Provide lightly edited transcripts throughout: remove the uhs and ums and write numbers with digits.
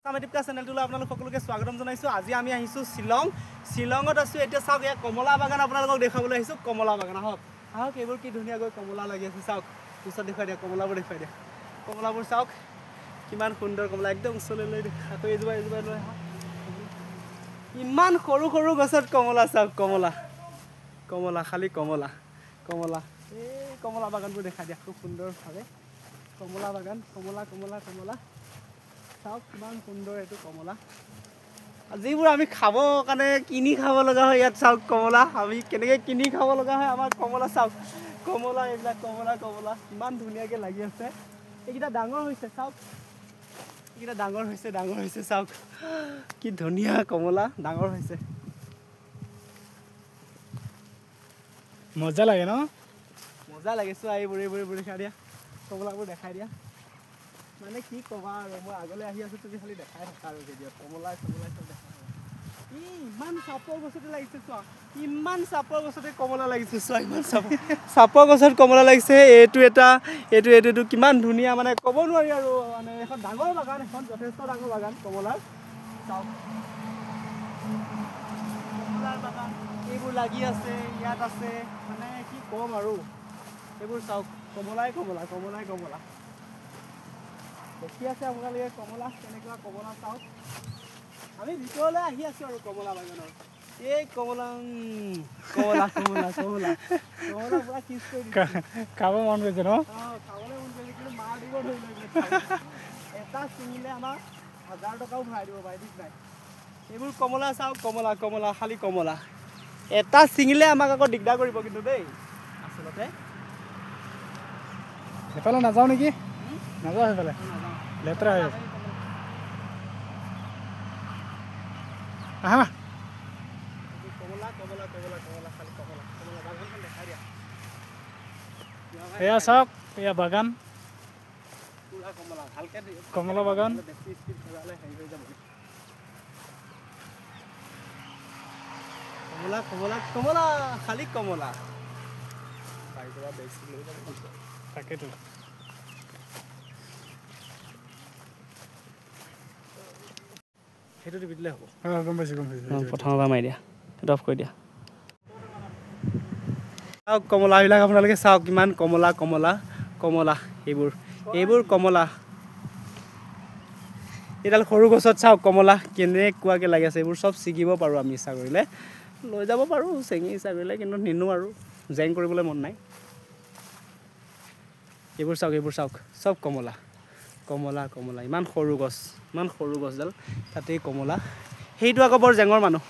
আমেটিকা চেনেলটোলৈ আপোনালোক সকলোকে স্বাগতম জনাইছোঁ। আজি আমি আহিছোঁ শ্বিলঙত আছোঁ। এতিয়া চাওক ইয়াত কমলা বাগান আপোনালোকক দেখাবলৈ আহিছোঁ। কমলা বাগান আহক আহক, এইবোৰ কি ধুনীয়াকৈ কমলা লাগি আছে চাওক। ওচৰত দেখুৱাই দিয়া কমলাবোৰ, দেখুৱাই দিয়া কমলাবোৰ চাওক কিমান সুন্দৰ কমলা, একদম ওচৰলৈ লৈ আকৌ এজোপা লৈ আহক। ইমান সৰু সৰু গছত কমলা চাওক, কমলা কমলা খালি কমলা কমলা। এই কমলা বাগানবোৰ দেখাই দিয়া খুব সুন্দৰভাৱে। কমলা বাগান, কমলা কমলা কমলা চাওক কিমান সুন্দৰ এইটো কমলা। যিবোৰ আমি খাবৰ কাৰণে কিনি খাব লগা হয়, ইয়াত চাওক কমলা আমি কেনেকৈ কিনি খাব লগা হয়। আমাৰ কমলা চাওক, কমলা এইবিলাক কমলা কমলা ইমান ধুনীয়াকৈ লাগি আছে। এইকেইটা ডাঙৰ হৈছে চাওক, এইকেইটা ডাঙৰ হৈছে চাওক কি ধুনীয়া কমলা ডাঙৰ হৈছে। মজা লাগে ন, মজা লাগে। চোৱা এইবোৰ দেখাই দিয়া, কমলাবোৰ দেখাই দিয়া। মানে কি ক'বা আৰু, মই আগলৈ আহি আছোঁ, তুমি খালি দেখাই থাকা আৰু ভিডিঅ'ত কমলা চব দেখা। ইমান চাপৰ গছতে লাগিছে চোৱা, ইমান চাপৰ গছতে কমলা লাগিছে চোৱা, ইমান চাপৰ গছত কমলা লাগিছে। এইটো কিমান ধুনীয়া, মানে ক'ব নোৱাৰি আৰু। মানে এখন ডাঙৰ বাগান, এখন যথেষ্ট ডাঙৰ বাগান কমলাৰ। চাওক কমলাৰ বাগান এইবোৰ লাগি আছে, ইয়াত আছে, মানে কি ক'ম আৰু। এইবোৰ চাওক কমলাই কমলা কমলাই কমলা দেখি আছে আপোনালোকে। কমলা কেনেকুৱা কমলা চাওক। আমি ভিতৰলৈ আহি আছোঁ আৰু কমলা বাগানৰ। এই কমলা কমলা কমলা কমলা কমলা পুৰা কিচ কৰি দিছে। খাব মন গৈছে ন। খাবলৈ মন গৈছে, কিন্তু মাৰ দিব ধৰিলে। এটা ছিঙিলে আমাৰ 1000 টকাও ভৰাই দিব পাৰে, ঠিক নাই। এইবোৰ কমলা চাওক, কমলা কমলা খালি কমলা। এটা ছিঙিলে আমাক আকৌ দিগদাৰ কৰিব কিন্তু দেই। আচলতে সেইফালে নাযাওঁ নেকি, নাযাওঁ সেইফালে লেতেৰা হৈ আছে। আহা কমলা কমলা কমলা কমলা খালি কমলা কমলা বাগানখন দেখাই দিয়া। এয়া চাওক, এয়া বাগান, পুৰা কমলা ভালকৈ কমলা বাগান। বেছি স্পীড চলালে হেৰি হৈ যাব। কমলা কমলা কমলা খালি কমলা। তাকেতো সেইটো টিপি দিলে হ'ব। গম পাইছোঁ প্ৰথমৰ পৰা মাৰি দিয়া, সেইটো অফ কৰি দিয়া। চাওক কমলাবিলাক আপোনালোকে চাওক, কিমান কমলা কমলা কমলা। এইবোৰ কমলা। এইডাল সৰু গছত চাওক কমলা কেনেকুৱাকৈ লাগি আছে। এইবোৰ চব ছিগিব পাৰোঁ আমি ইচ্ছা কৰিলে, লৈ যাব পাৰোঁ চেঙি ইচ্ছা কৰিলে, কিন্তু নিনো আৰু জেং কৰিবলৈ মন নাই। এইবোৰ চাওক চব কমলা কমলা কমলা। ইমান সৰু গছডাল, তাতেই কমলা। সেইটো আকৌ বৰ জেঙৰ মানুহ।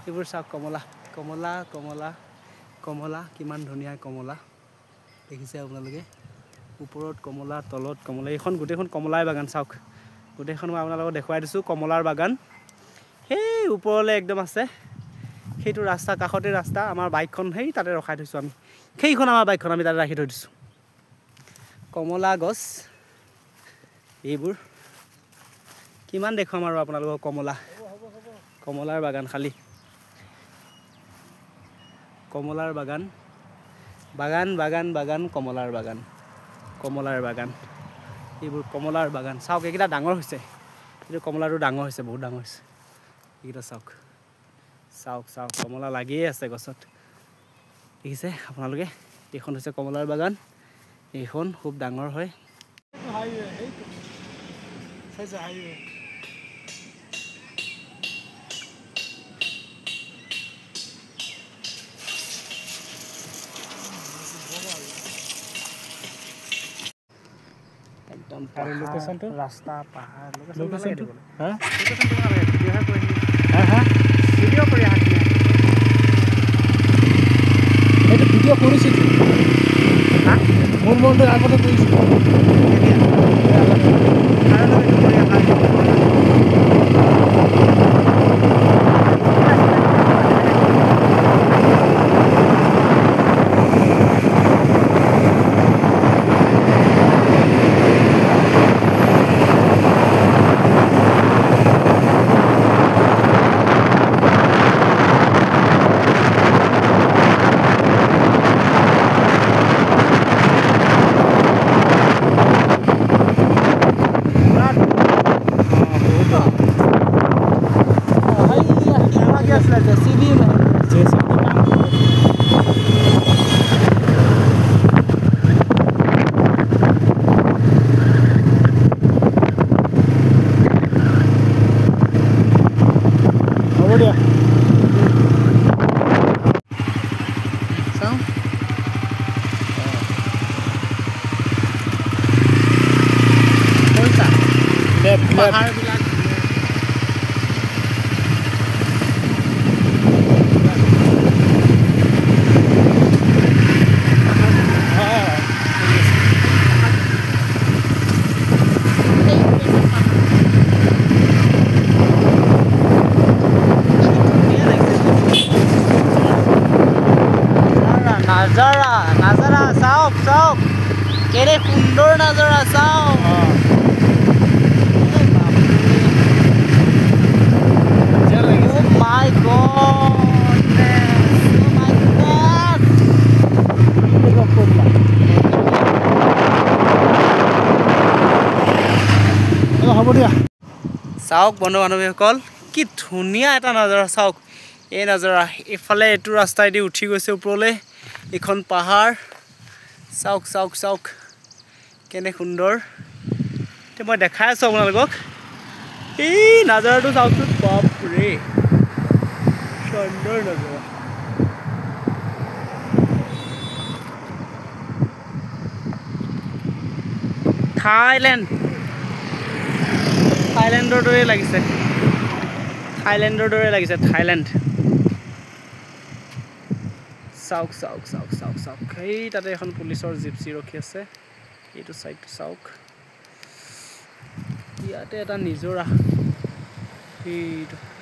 এইবোৰ চাওক কমলা কমলা কমলা কমলা কিমান ধুনীয়া কমলা দেখিছে আপোনালোকে। ওপৰত কমলা, তলত কমলা। এইখন গোটেইখন কমলাই বাগান চাওক। গোটেইখন মই আপোনালোকক দেখুৱাই দিছোঁ কমলাৰ বাগান। সেই ওপৰলৈ একদম আছে, সেইটো ৰাস্তা কাষতে ৰাস্তা। আমাৰ বাইকখন সেই তাতে ৰখাই থৈছোঁ আমি, সেইখন আমাৰ বাইকখন আমি তাতে ৰাখি থৈ দিছোঁ। কমলা গছ এইবোৰ কিমান দেখুৱাম আৰু আপোনালোকক। কমলাৰ বাগান খালী কমলাৰ বাগান বাগান বাগান বাগান কমলাৰ বাগান কমলাৰ বাগান। এইবোৰ কমলাৰ বাগান চাওক, এইকেইটা ডাঙৰ হৈছে। এইটো কমলাটো ডাঙৰ হৈছে, বহুত ডাঙৰ হৈছে। এইকেইটা চাওক চাওক চাওক কমলা লাগিয়ে আছে গছত, দেখিছে আপোনালোকে। এইখন হৈছে কমলাৰ বাগান, এইখন খুব ডাঙৰ হয়। একদম লোকেশ্যনটো ৰাস্তা পাহাৰ লোকেশ্যনটো ভিডিঅ' কৰি আহা। এইটো ভিডিঅ' কৰিছোঁ, মোৰ মনটো আগতে কৰিছোঁ। পাহাৰবিলাক নাজাৰা নাজাৰা চাওক চাওক কেনে সুন্দৰ নাজাৰা চাওক মাই হ'ব দিয়া চাওক বন্ধু বান্ধৱীসকল কি ধুনীয়া এটা নাজাৰা চাওক এই নাজাৰা এইফালে এইটো ৰাস্তাইদি উঠি গৈছে ওপৰলৈ এইখন পাহাৰ চাওক চাওক চাওক কেনে সুন্দৰ এতিয়া মই দেখাই আছোঁ আপোনালোকক এই নাজাৰাটো চাওকচোন বাপৰে সুন্দৰ নাজাৰা থাইলেণ্ডৰ দৰে লাগিছে থাইলেণ্ড চাওক চাওক চাওক চাওক চাওক সেই তাতে এখন পুলিচৰ জিপচি ৰখি আছে এইটো চাইডটো চাওক ইয়াতে এটা নিজৰা সেইটো